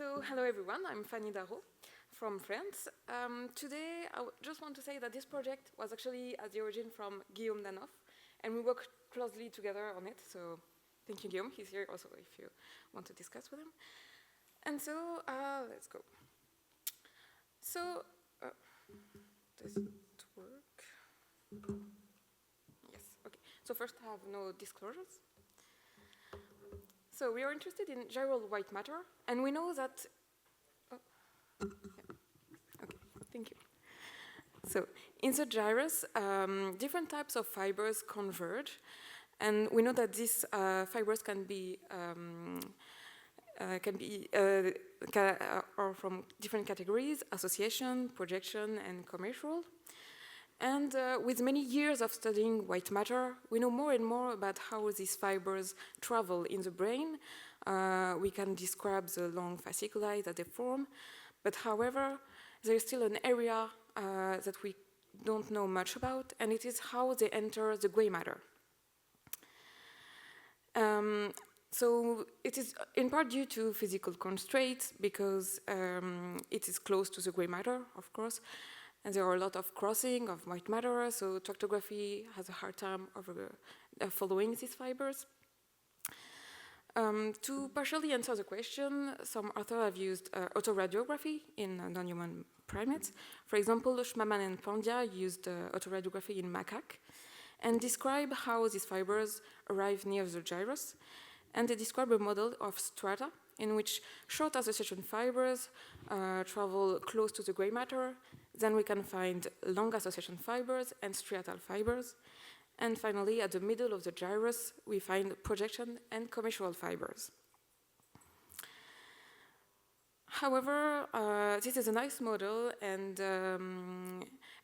So, hello everyone, I'm Fanny Darrault from France. Today, I just want to say that this project was actually at the origin from Dannhoff, and we worked closely together on it, so thank you, Guillaume. He's here also if you want to discuss with him. And so, let's go. So, does it work? Yes, okay. So first, I have no disclosures. So we are interested in gyral white matter, and we know that, yeah. Okay, thank you. So in the gyrus, different types of fibers converge, and we know that these fibers can be are from different categories: association, projection, and commissural. And with many years of studying white matter, we know more and more about how these fibers travel in the brain. We can describe the long fasciculi that they form, but however, there is still an area that we don't know much about, and it is how they enter the gray matter. So it is in part due to physical constraints, because it is close to the gray matter, of course, and there are a lot of crossing of white matter, so tractography has a hard time of following these fibers. To partially answer the question, some authors have used autoradiography in non-human primates. For example, Schmahmann and Pandya used autoradiography in macaque and describe how these fibers arrive near the gyrus. And they describe a model of strata in which short association fibers travel close to the gray matter. Then we can find long association fibers and striatal fibers. And finally, at the middle of the gyrus, we find projection and commissural fibers. However, this is a nice model, and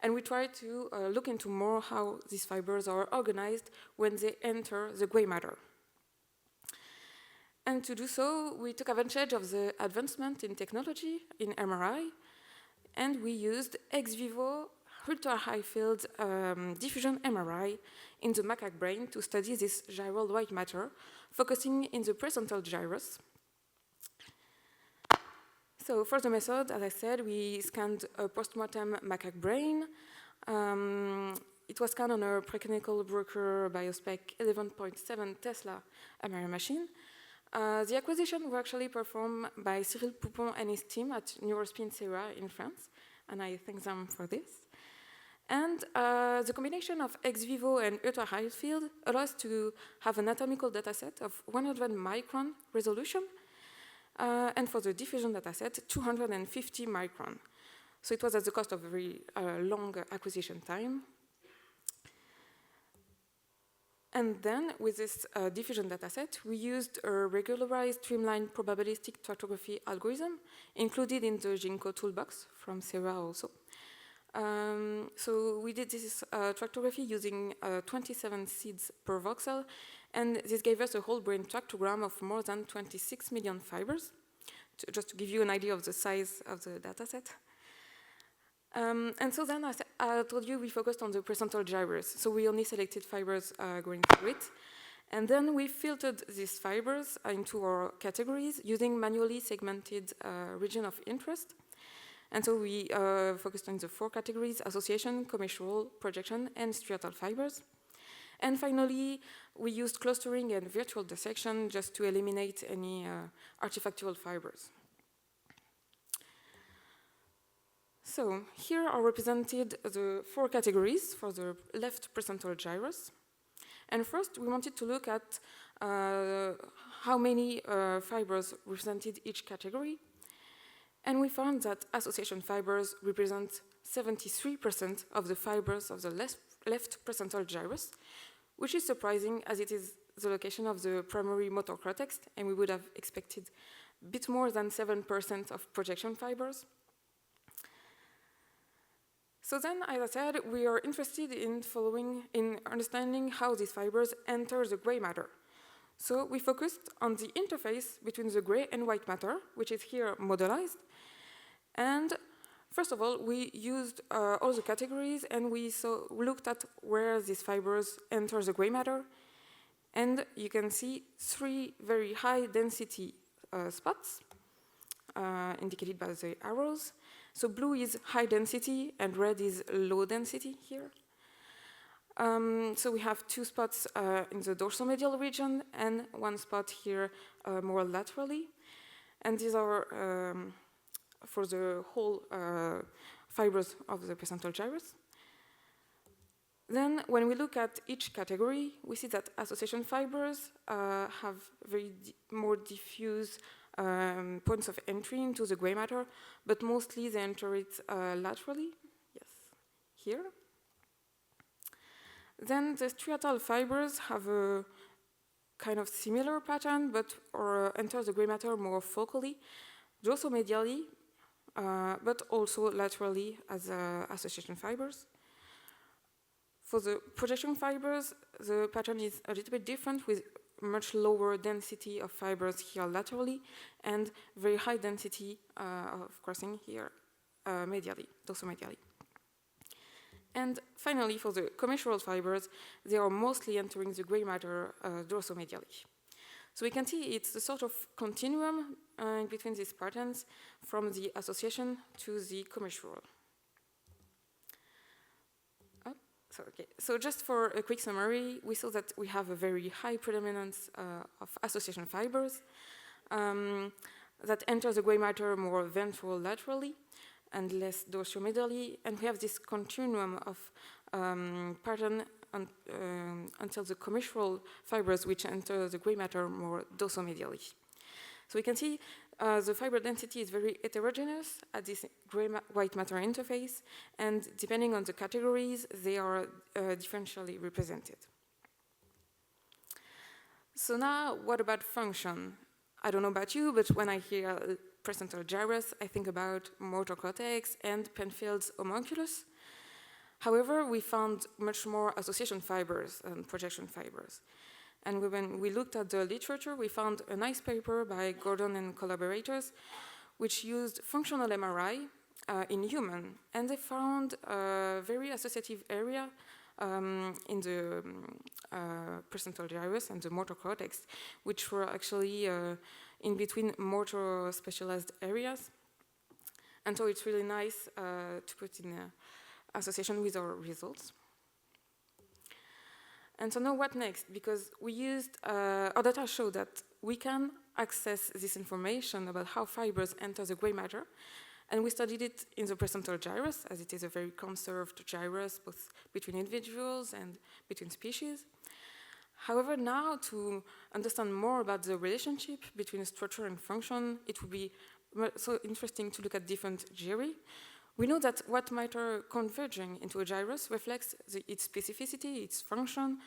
we try to look into more how these fibers are organized when they enter the gray matter. And to do so, we took advantage of the advancement in technology in MRI, and we used ex vivo ultra-high field diffusion MRI in the macaque brain to study this gyral white matter, focusing in the precentral gyrus. So for the method, as I said, we scanned a post-mortem macaque brain. It was scanned on a preclinical Bruker biospec 11.7 Tesla MRI machine. The acquisition was actually performed by Cyril Poupon and his team at Neurospin Sera in France, and I thank them for this. And the combination of ex vivo and ultra-high field allows to have an anatomical dataset of 100 micron resolution, and for the diffusion dataset, 250 micron. So it was at the cost of a very long acquisition time. And then, with this diffusion dataset, we used a regularized streamlined probabilistic tractography algorithm included in the GeneCo toolbox from Sera also. So we did this tractography using 27 seeds per voxel, and this gave us a whole brain tractogram of more than 26 million fibers, just to give you an idea of the size of the dataset. And so then, as I told you, we focused on the precentral gyrus. So we only selected fibers going through it. And then we filtered these fibers into our categories using manually segmented region of interest. And so we focused on the 4 categories: association, commissural, projection, and striatal fibers. And finally, we used clustering and virtual dissection just to eliminate any artifactual fibers. So here are represented the 4 categories for the left precentral gyrus. And first, we wanted to look at how many fibers represented each category. And we found that association fibers represent 73% of the fibers of the left precentral gyrus, which is surprising as it is the location of the primary motor cortex, and we would have expected a bit more than 7% of projection fibers. So then, as I said, we are interested in understanding how these fibers enter the gray matter. So we focused on the interface between the gray and white matter, which is here modelized. And first of all, we used all the categories, and we looked at where these fibers enter the gray matter. And you can see 3 very high density spots. indicated by the arrows. So blue is high density and red is low density here. So we have 2 spots in the dorsomedial region and 1 spot here more laterally. And these are for the whole fibers of the precentral gyrus. Then when we look at each category, we see that association fibers have very more diffuse points of entry into the gray matter, but mostly they enter it laterally, yes, here. Then the striatal fibers have a kind of similar pattern, but enter the gray matter more focally, dorsomedially, but also laterally as association fibers. For the projection fibers, the pattern is a little bit different, with much lower density of fibers here laterally and very high density of crossing here medially, dorsomedially. And finally, for the commissural fibers, they are mostly entering the gray matter dorsomedially. So we can see it's a sort of continuum in between these patterns from the association to the commissural. So just for a quick summary, we saw that we have a very high predominance of association fibers that enter the gray matter more ventral laterally and less dorsomedially, and we have this continuum of pattern until the commissural fibers which enter the gray matter more dorsomedially. So we can see the fiber density is very heterogeneous at this gray-white matter interface, and depending on the categories, they are differentially represented. So now, what about function? I don't know about you, but when I hear precentral gyrus, I think about motor cortex and Penfield's homunculus. However, we found much more association fibers and projection fibers. And when we looked at the literature, we found a nice paper by Gordon and collaborators, which used functional MRI in human. And they found a very associative area in the precentral gyrus and the motor cortex, which were actually in between motor specialized areas. And so it's really nice to put in association with our results. And so now what next? Because we used, our data show that we can access this information about how fibers enter the gray matter, and we studied it in the precentral gyrus, as it is a very conserved gyrus, both between individuals and between species. However, now to understand more about the relationship between structure and function, it would be so interesting to look at different gyri. We know that what matter converging into a gyrus reflects its specificity, its function.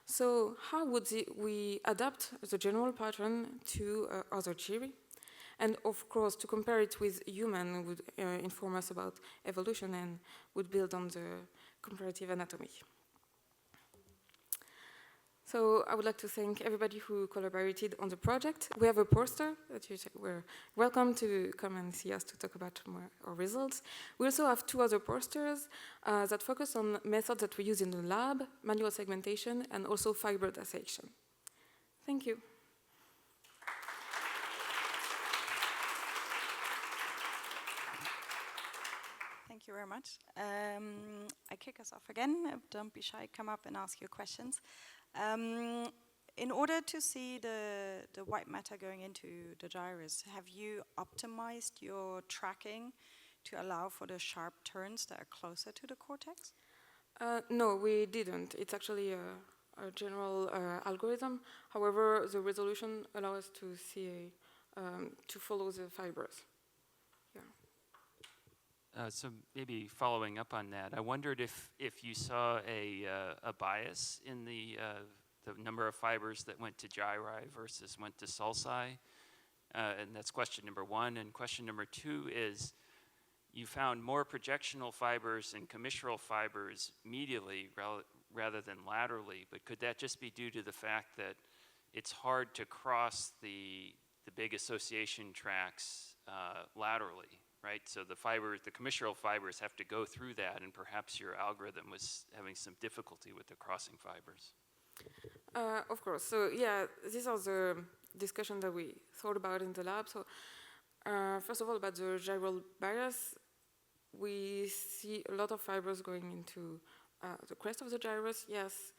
So how would we adapt the general pattern to other gyri? And of course, to compare it with human would inform us about evolution and would build on the comparative anatomy. So I would like to thank everybody who collaborated on the project. We have a poster that you were welcome to come and see us to talk about our results. We also have 2 other posters that focus on methods that we use in the lab, manual segmentation, and also fiber dissection. Thank you. Thank you very much. I kick us off again. Don't be shy, come up and ask your questions. In order to see the white matter going into the gyrus, have you optimized your tracking to allow for the sharp turns that are closer to the cortex? No, we didn't. It's actually a general algorithm. However, the resolution allows us to see to follow the fibers. So maybe following up on that, I wondered if you saw a bias in the number of fibers that went to gyri versus went to sulci, and that's question number 1. And question number 2 is, you found more projectional fibers and commissural fibers medially rather than laterally, but could that just be due to the fact that it's hard to cross the big association tracks laterally? Right, so the commissural fibers have to go through that, and perhaps your algorithm was having some difficulty with the crossing fibers. Of course. So yeah, these are the discussions that we thought about in the lab. So First of all, about the gyral bias, we see a lot of fibers going into the crest of the gyrus, yes,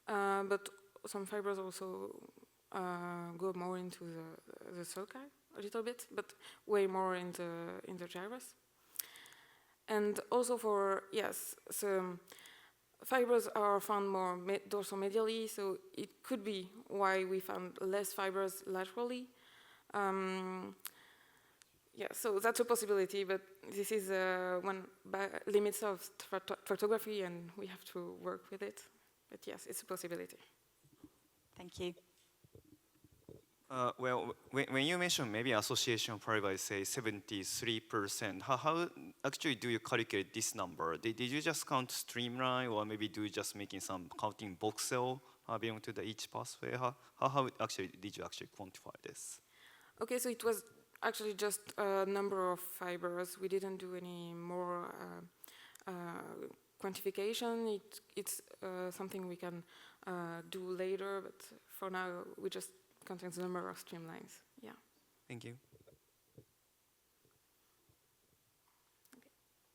but some fibers also go more into the sulci a little bit, but way more in the gyrus. And also for, yes, so fibers are found more dorsomedially, so it could be why we found less fibers laterally. Yeah, so that's a possibility, but this is one limits of tractography, and we have to work with it. But yes, it's a possibility. Thank you. Well, when you mention maybe association probably say 73%, how actually do you calculate this number? Did you just count streamline, or maybe do you just making some counting voxel belong to the each pathway? How actually did you actually quantify this? Okay, so it was actually just a number of fibers. We didn't do any more quantification. It's something we can do later, but for now we just contains the number of streamlines. Yeah. Thank you.